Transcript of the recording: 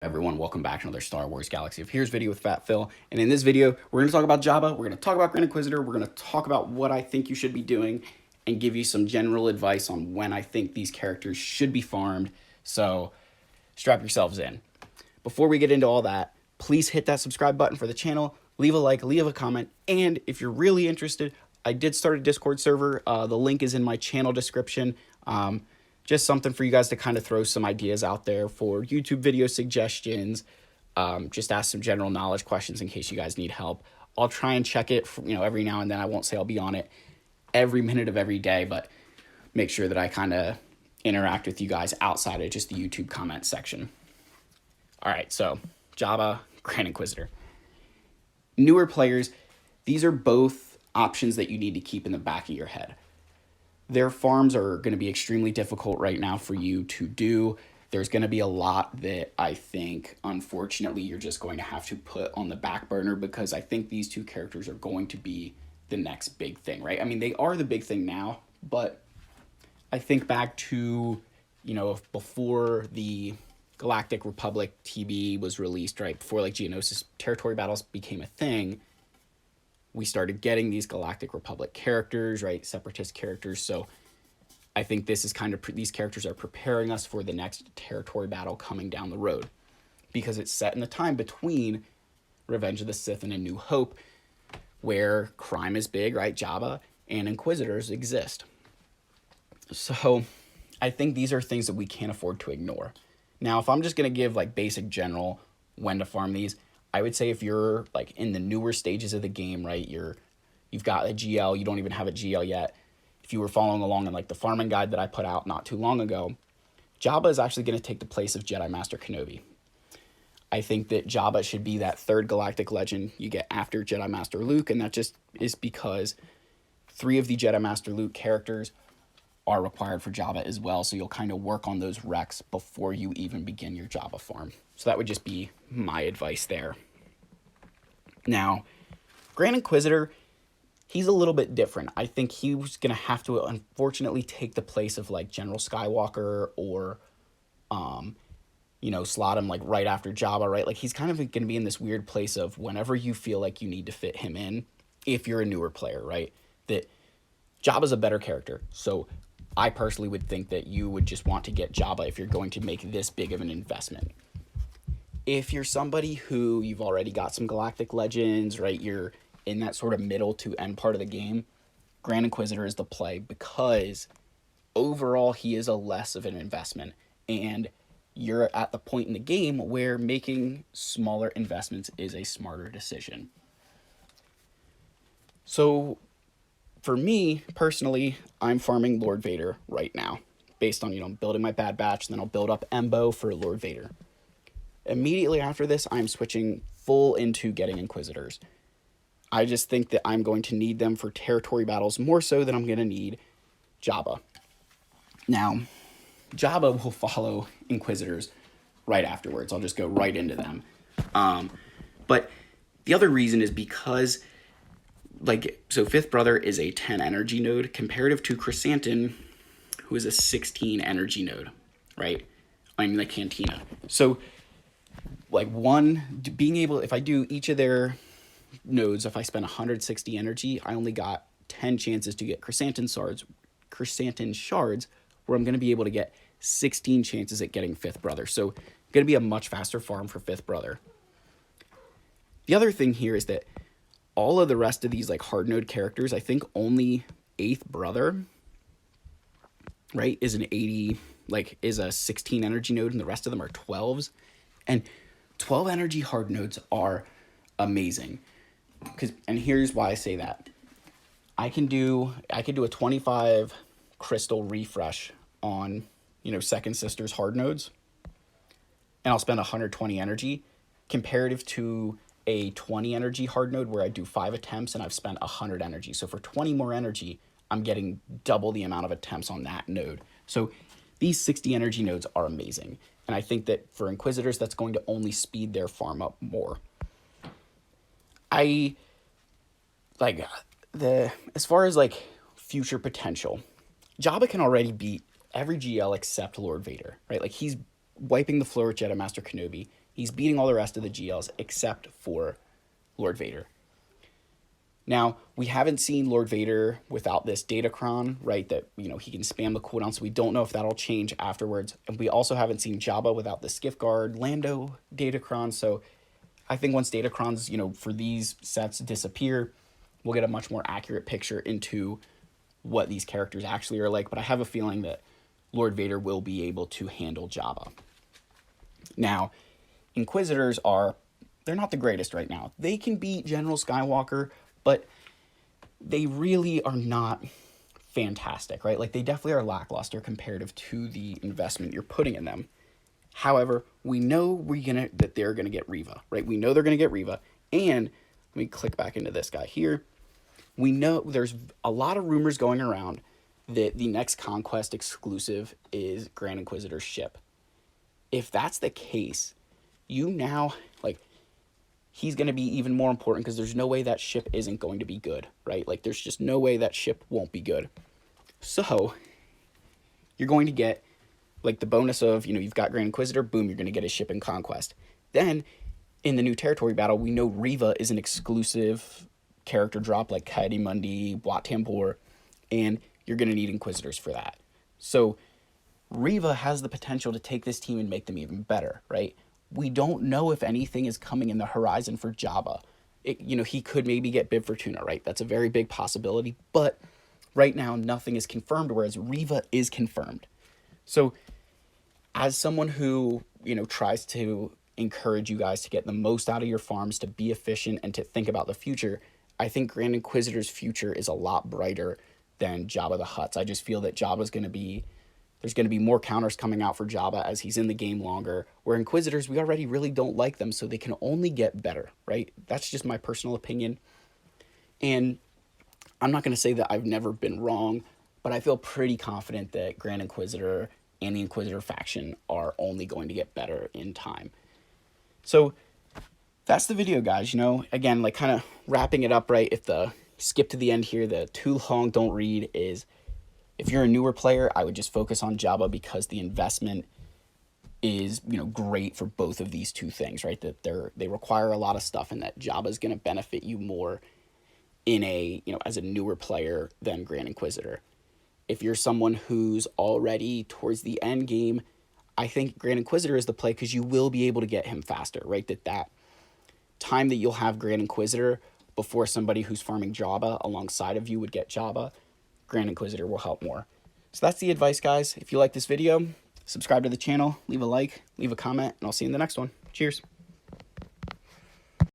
Everyone, welcome back to another Star Wars Galaxy of Heroes video with Fat Phil. And in this video, we're going to talk about Jabba, we're going to talk about Grand Inquisitor, we're going to talk about what I think you should be doing, and give you some general advice on when I think these characters should be farmed. So strap yourselves in. Before we get into all that, please hit that subscribe button for the channel, leave a like, leave a comment, and if you're really interested, I did start a Discord server. The link is in my channel description. Just something for you guys to kind of throw some ideas out there for YouTube video suggestions. Just ask some general knowledge questions in case you guys need help. I'll try and check it, every now and then. I won't say I'll be on it every minute of every day, but make sure that I kind of interact with you guys outside of just the YouTube comment section. All right, so Jabba, Grand Inquisitor. Newer players, these are both options that you need to keep in the back of your head. Their farms are going to be extremely difficult right now for you to do. There's going to be a lot that I think, unfortunately, you're just going to have to put on the back burner because I think these two characters are going to be the next big thing, right? I mean, they are the big thing now, but I think back to, before the Galactic Republic TB was released, right? Before like Geonosis territory battles became a thing, we started getting these Galactic Republic characters, right? Separatist characters. So I think this is kind of, these characters are preparing us for the next territory battle coming down the road because it's set in the time between Revenge of the Sith and A New Hope where crime is big, right? Jabba and Inquisitors exist. So I think these are things that we can't afford to ignore. Now, if I'm just going to give like basic general when to farm these, I would say if you're like in the newer stages of the game, right, you've got a GL, you don't even have a GL yet. If you were following along in like the farming guide that I put out not too long ago, Jabba is actually going to take the place of Jedi Master Kenobi. I think that Jabba should be that third galactic legend you get after Jedi Master Luke, and that just is because 3 of the Jedi Master Luke characters are required for Jabba as well, so you'll kind of work on those recs before you even begin your Jabba farm. So that would just be my advice there. Now, Grand Inquisitor, he's a little bit different. I think he was going to have to, unfortunately, take the place of, like, General Skywalker or, slot him, like, right after Jabba, right? Like, he's kind of going to be in this weird place of whenever you feel like you need to fit him in, if you're a newer player, right? That Jabba's a better character, so I personally would think that you would just want to get Jabba if you're going to make this big of an investment. If you're somebody who you've already got some Galactic Legends, right, you're in that sort of middle to end part of the game, Grand Inquisitor is the play because overall he is a less of an investment, and you're at the point in the game where making smaller investments is a smarter decision. So for me, personally, I'm farming Lord Vader right now, based on, building my Bad Batch, and then I'll build up Embo for Lord Vader. Immediately after this, I'm switching full into getting Inquisitors. I just think that I'm going to need them for territory battles more so than I'm going to need Jabba. Now, Jabba will follow Inquisitors right afterwards. I'll just go right into them. But the other reason is because so Fifth Brother is a 10 energy node comparative to Chrysanthemum, who is a 16 energy node, right? I'm the Cantina. So, being able, if I do each of their nodes, if I spend 160 energy, I only got 10 chances to get Chrysanthemum shards, where I'm going to be able to get 16 chances at getting Fifth Brother. So, going to be a much faster farm for Fifth Brother. The other thing here is that all of the rest of these hard node characters, I think only Eighth Brother, right, is an 80, is a 16 energy node, and the rest of them are 12s. And 12 energy hard nodes are amazing. And here's why I say that. I can do a 25 crystal refresh on, Second Sister's hard nodes, and I'll spend 120 energy comparative to a 20 energy hard node where I do 5 attempts and I've spent 100 energy. So for 20 more energy, I'm getting double the amount of attempts on that node. So these 60 energy nodes are amazing. And I think that for Inquisitors, that's going to only speed their farm up more. As far as future potential, Jabba can already beat every GL except Lord Vader, right? He's wiping the floor with Jedi Master Kenobi. He's beating all the rest of the GLs except for Lord Vader. Now, we haven't seen Lord Vader without this Datacron, right? That, you know, he can spam the cooldown, so we don't know if that'll change afterwards. And we also haven't seen Jabba without the Skiff Guard Lando Datacron, so I think once Datacrons, you know, for these sets disappear, we'll get a much more accurate picture into what these characters actually are like. But I have a feeling that Lord Vader will be able to handle Jabba. Now, Inquisitors they're not the greatest right now. They can beat General Skywalker, but they really are not fantastic, right? Like, they definitely are lackluster comparative to the investment you're putting in them. However, we know that they're gonna get Reva, right? We know they're gonna get Reva, and let me click back into this guy here. We know there's a lot of rumors going around that the next Conquest exclusive is Grand Inquisitor's ship. If that's the case, you now, like, he's going to be even more important because there's no way that ship isn't going to be good, right? Like, there's just no way that ship won't be good. So, you're going to get, like, the bonus of, you know, you've got Grand Inquisitor, boom, you're going to get a ship in Conquest. Then, in the new territory battle, we know Reva is an exclusive character drop like Coyote Mundi, Wat Tambor, and you're going to need Inquisitors for that. So, Reva has the potential to take this team and make them even better, right? We don't know if anything is coming in the horizon for Jabba. You know, he could maybe get Bib Fortuna, right? That's a very big possibility, but right now nothing is confirmed, whereas Reva is confirmed. So as someone who, you know, tries to encourage you guys to get the most out of your farms, to be efficient, and to think about the future, I think Grand Inquisitor's future is a lot brighter than Jabba the Hutt's. I just feel that there's going to be more counters coming out for Jabba as he's in the game longer, where Inquisitors, we already really don't like them, so they can only get better, right? That's just my personal opinion. And I'm not going to say that I've never been wrong, but I feel pretty confident that Grand Inquisitor and the Inquisitor faction are only going to get better in time. So that's the video, guys. You know, again, like, kind of wrapping it up, right? If the skip to the end here, the too long don't read is, if you're a newer player, I would just focus on Jabba because the investment is, you know, great for both of these two things, right? That they require a lot of stuff, and that Jabba is going to benefit you more in a, you know, as a newer player than Grand Inquisitor. If you're someone who's already towards the end game, I think Grand Inquisitor is the play because you will be able to get him faster, right? That time that you'll have Grand Inquisitor before somebody who's farming Jabba alongside of you would get Jabba, Grand Inquisitor will help more. So that's the advice, guys. If you like this video, subscribe to the channel, leave a like, leave a comment, and I'll see you in the next one. Cheers.